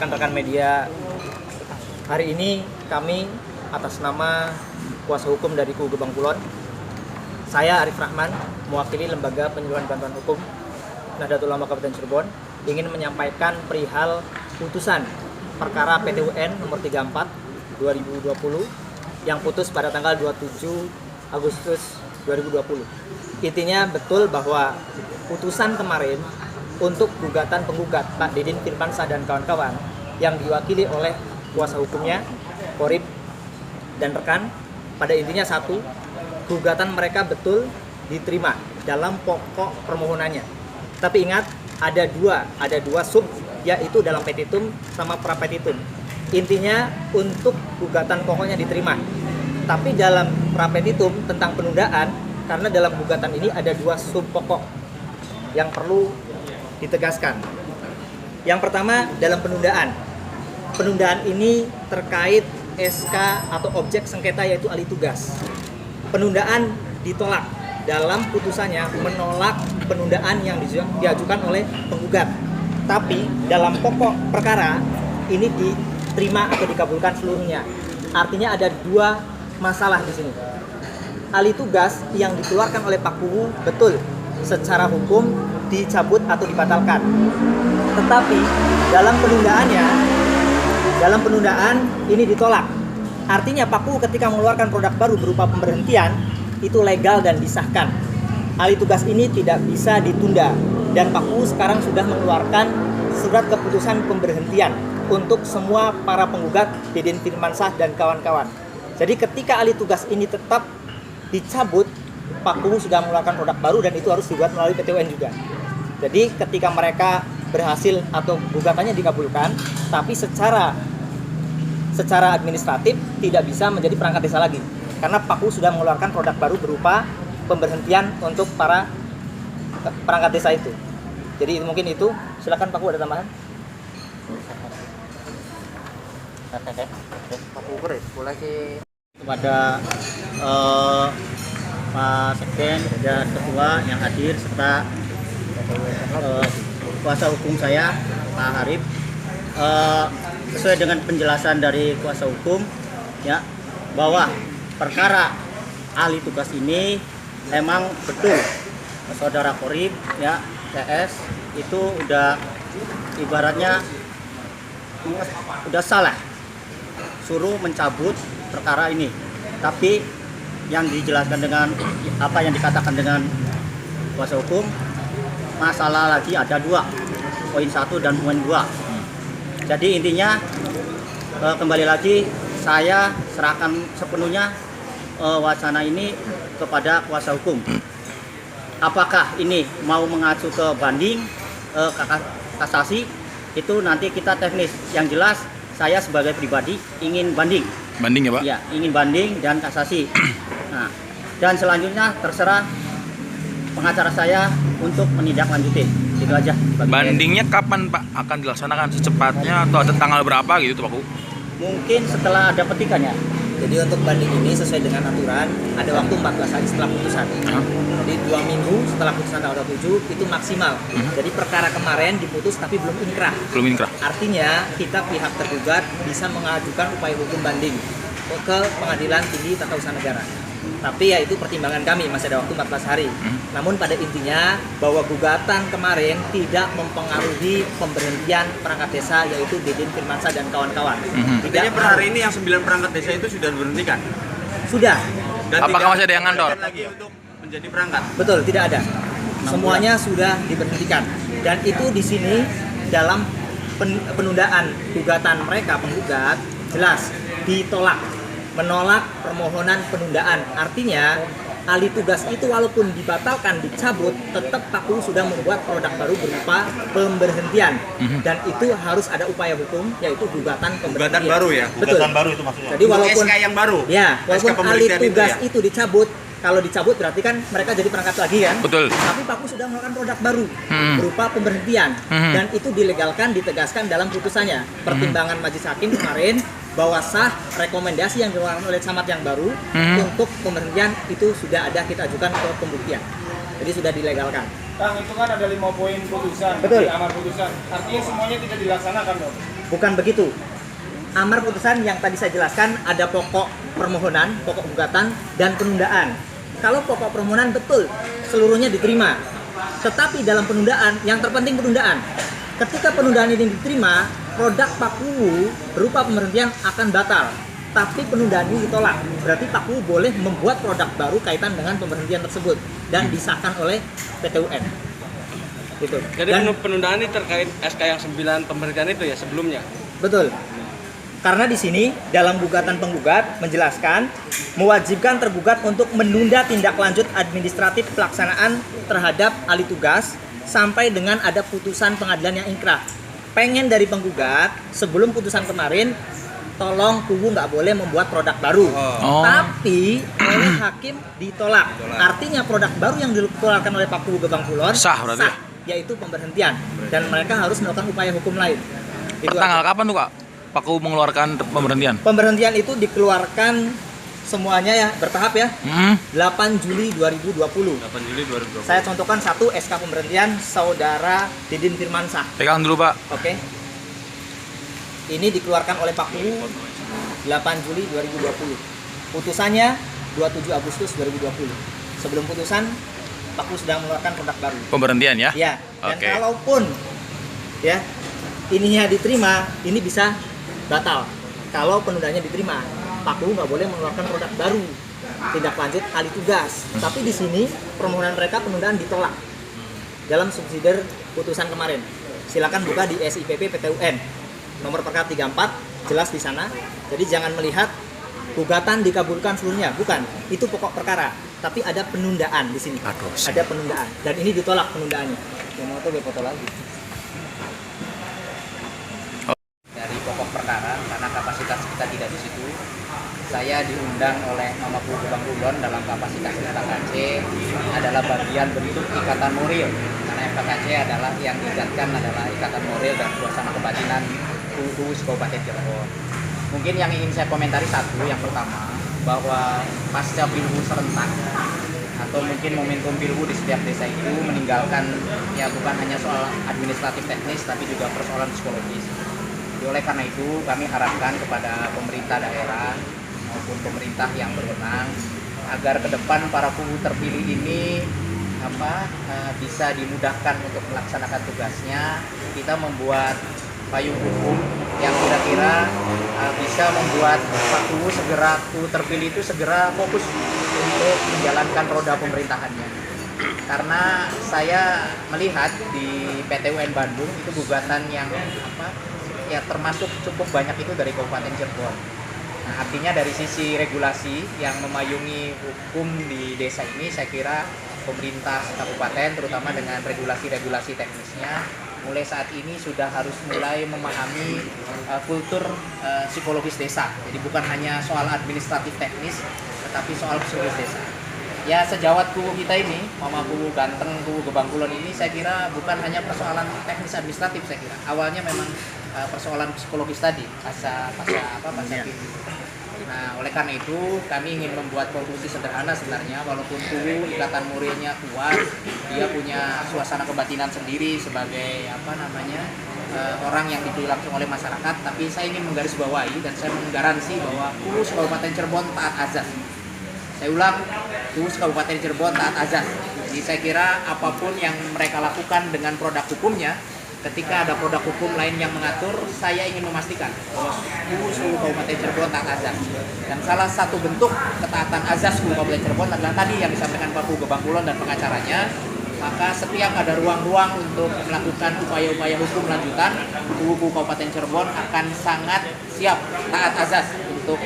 rekan-rekan media. Hari ini kami atas nama kuasa hukum dari KUU Gebang Kulon, saya Arif Rahman, mewakili Lembaga Penyuluhan Bantuan Hukum Nahdlatul Ulama Kabupaten Cirebon, ingin menyampaikan perihal putusan perkara PT UN nomor 34 2020 yang putus pada tanggal 27 Agustus 2020. Intinya betul bahwa putusan kemarin untuk gugatan penggugat Pak Didin Firmansyah dan kawan-kawan yang diwakili oleh kuasa hukumnya, Korib dan rekan, pada intinya satu, gugatan mereka betul diterima dalam pokok permohonannya. Tapi ingat, ada dua sub, yaitu dalam petitum sama prapetitum. Intinya untuk gugatan pokoknya diterima. Tapi dalam prapetitum tentang penundaan, karena dalam gugatan ini ada dua sub pokok yang perlu ditegaskan. Yang pertama dalam penundaan. Penundaan ini terkait SK atau objek sengketa yaitu alih tugas. Penundaan ditolak. Dalam putusannya menolak penundaan yang diajukan oleh penggugat. Tapi dalam pokok perkara ini diterima atau dikabulkan seluruhnya. Artinya ada dua masalah di sini. Alih tugas yang dikeluarkan oleh Pak KUU betul secara hukum dicabut atau dibatalkan. Tetapi dalam penundaan ini ditolak. Artinya Pak KUU ketika mengeluarkan produk baru berupa pemberhentian itu legal dan disahkan. Alih tugas ini tidak bisa ditunda dan Pak KUU sekarang sudah mengeluarkan surat keputusan pemberhentian untuk semua para penggugat Didin Firmansyah dan kawan-kawan. Jadi ketika alih tugas ini tetap dicabut, Pak KUU sudah mengeluarkan produk baru dan itu harus dibuat melalui PT UN juga. Jadi ketika mereka berhasil atau gugatannya dikabulkan, tapi secara administratif tidak bisa menjadi perangkat desa lagi. Karena Pak KUU sudah mengeluarkan produk baru berupa pemberhentian untuk para perangkat desa itu. Jadi mungkin itu, silakan Pak KUU ada tambahan. Pak KUU boleh kepada Pak Sekjen dan Ketua yang hadir serta kuasa hukum saya Pak Arif, sesuai dengan penjelasan dari kuasa hukum ya, bahwa perkara alih tugas ini memang betul saudara Korib ya CS itu udah ibaratnya udah salah suruh mencabut perkara ini, tapi yang dijelaskan dengan apa yang dikatakan dengan kuasa hukum, masalah lagi ada dua, poin 1 dan poin 2. Jadi intinya kembali lagi saya serahkan sepenuhnya wacana ini kepada kuasa hukum. Apakah ini mau mengacu ke banding, kasasi, itu nanti kita teknis. Yang jelas saya sebagai pribadi ingin banding. Banding ya Pak? Ya, ingin banding dan kasasi. Nah, dan selanjutnya terserah pengacara saya untuk menindaklanjuti. Itu aja. Bandingnya kapan Pak akan dilaksanakan, secepatnya atau ada tanggal berapa gitu Pak KUU? Mungkin setelah ada petikannya. Jadi untuk banding ini sesuai dengan aturan ada waktu 14 hari setelah putusan. Jadi 2 minggu setelah putusan tanggal 27 itu maksimal. Jadi perkara kemarin diputus tapi belum inkrah. Belum inkrah. Artinya kita pihak tergugat bisa mengajukan upaya hukum banding ke Pengadilan Tinggi Tata Usaha Negara. Tapi ya itu pertimbangan kami, masih ada waktu 14 hari. Namun pada intinya bahwa gugatan kemarin tidak mempengaruhi pemberhentian perangkat desa yaitu Didin Firmansyah dan kawan-kawan. Artinya per hari ini yang 9 perangkat desa itu sudah diberhentikan? Sudah. Dan apakah masih ada yang ngandor? Lagi untuk menjadi perangkat? Betul, tidak ada. Semuanya sudah diberhentikan. Dan itu di sini dalam penundaan gugatan mereka, penggugat jelas ditolak, menolak permohonan penundaan. Artinya alih tugas itu walaupun dibatalkan, dicabut, tetap Pak KUU sudah membuat produk baru berupa pemberhentian. Dan itu harus ada upaya hukum, yaitu gugatan pemberhentian. Gugatan baru ya? Betul. Gugatan baru itu maksudnya? Jadi walaupun SK yang baru? Ya, walaupun alih tugas itu, itu dicabut, kalau dicabut berarti kan mereka jadi perangkat lagi kan? Betul. Tapi Pak KUU sudah mengeluarkan produk baru berupa pemberhentian. Dan itu dilegalkan, ditegaskan dalam putusannya. Pertimbangan Majelis Hakim kemarin bahwa sah rekomendasi yang dikeluarkan oleh camat yang baru untuk pemberhentian itu sudah ada kita ajukan ke pembuktian. Jadi sudah dilegalkan. Kang, itu kan ada 5 poin putusan, Betul. di amar putusan. Artinya semuanya tidak dilaksanakan dong? Bukan begitu. Amar putusan yang tadi saya jelaskan ada pokok permohonan, pokok gugatan, dan penundaan. Kalau pokok permohonan betul, seluruhnya diterima. Tetapi dalam penundaan, yang terpenting penundaan. Ketika penundaan ini diterima, produk Pak Kuwu berupa pemberhentian akan batal. Tapi penundaan ini ditolak. Berarti Pak Kuwu boleh membuat produk baru kaitan dengan pemberhentian tersebut dan disahkan oleh PT UN. Gitu. Jadi penundaan ini terkait SK yang 9 pemberhentian itu ya sebelumnya? Betul. Karena di sini dalam gugatan penggugat menjelaskan mewajibkan tergugat untuk menunda tindak lanjut administratif pelaksanaan terhadap ahli tugas sampai dengan ada putusan pengadilan yang inkrah. Pengen dari penggugat sebelum putusan kemarin, tolong Kuwu nggak boleh membuat produk baru. Oh. Tapi oleh hakim ditolak. Artinya produk baru yang dikeluarkan oleh Pak Kuwu Gebang Kulon Sah berarti? yaitu pemberhentian, dan mereka harus melakukan upaya hukum lain. Itu Tanggal aja. kapan tuh Kak Pak Kuwu mengeluarkan pemberhentian? Pemberhentian itu dikeluarkan semuanya ya bertahap ya. 8 Juli 2020. 8 Juli 2020. Saya contohkan satu SK pemberhentian Saudara Didin Firmansyah. Pegang dulu Pak. Oke. Ini dikeluarkan oleh Pak Kuwu 8 Juli 2020. Putusannya 27 Agustus 2020. Sebelum putusan Pak Kuwu sedang mengeluarkan produk baru. Pemberhentian ya? Ya, dan Oke. kalaupun ya ininya diterima, ini bisa batal. Kalau penundaannya diterima, Pak Kuwu nggak boleh mengeluarkan produk baru, tindak lanjut ahli tugas. Tapi di sini permohonan mereka penundaan ditolak dalam subsidiar putusan kemarin. Silakan buka di SIPP PT UN nomor perkara 34, jelas di sana. Jadi jangan melihat gugatan dikabulkan seluruhnya, bukan. Itu pokok perkara. Tapi ada penundaan di sini. Aduh, Ada penundaan dan ini ditolak penundaannya. Yang mau tuh foto lagi. Dari pokok perkara karena kapasitas kita tidak di situ, saya diundang oleh Mama Kuwu Gebang Kulon dalam kapasitas FKKC adalah bagian bentuk ikatan moral, karena FKKC adalah yang diikatkan adalah ikatan moral dan suasana kebatinan Kuwu Kabupaten Cirebon. Mungkin yang ingin saya komentari satu, yang pertama bahwa pasca pilgub serentak atau mungkin momentum pilgub di setiap desa itu meninggalkan ya bukan hanya soal administratif teknis tapi juga persoalan psikologis. Oleh karena itu kami harapkan kepada pemerintah daerah maupun pemerintah yang berwenang agar ke depan para Kuwu terpilih ini bisa dimudahkan untuk melaksanakan tugasnya. Kita membuat payung hukum yang kira-kira bisa membuat Pak Kuwu terpilih itu segera fokus untuk menjalankan roda pemerintahannya. Karena saya melihat di PT UN Bandung itu gugatan yang ya termasuk cukup banyak itu dari Kabupaten Cirebon. Nah, artinya dari sisi regulasi yang memayungi hukum di desa ini, saya kira pemerintah kabupaten terutama dengan regulasi-regulasi teknisnya mulai saat ini sudah harus mulai memahami kultur psikologis desa. Jadi bukan hanya soal administratif teknis, tetapi soal psikologis desa. Ya sejawat Kuwu kita ini, Mama Kuwu Ganteng, Kuwu Gebang Kulon ini saya kira bukan hanya persoalan teknis administratif saya kira. Awalnya memang persoalan psikologis tadi, pasca Nah, oleh karena itu kami ingin membuat konklusi sederhana sebenarnya, walaupun Kuwu ikatan moralnya kuat, dia punya suasana kebatinan sendiri sebagai orang yang dipilih langsung oleh masyarakat, tapi saya ingin menggarisbawahi dan saya menggaransi bahwa Kuwu Kabupaten Cirebon taat azas. Saya ulang, Kuwu Kabupaten Cirebon taat azas. Jadi saya kira apapun yang mereka lakukan dengan produk hukumnya, ketika ada produk hukum lain yang mengatur, saya ingin memastikan bahwa Kuwu Kabupaten Cirebon taat azas. Dan salah satu bentuk ketaatan azas Kuwu Kabupaten Cirebon adalah tadi yang disampaikan Pak Kuwu Gebang Kulon dan pengacaranya. Maka setiap ada ruang-ruang untuk melakukan upaya-upaya hukum lanjutan, Kuwu Kabupaten Cirebon akan sangat siap taat azas untuk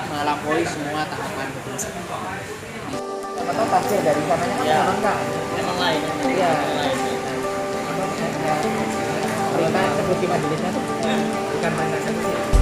melampaui semua tahapan hukum. Siapa tahu tafsir dari sananya kan lengkap. Memang lain. Iya. Perintah eksekusi majelisnya tuh bukan main eksekusi.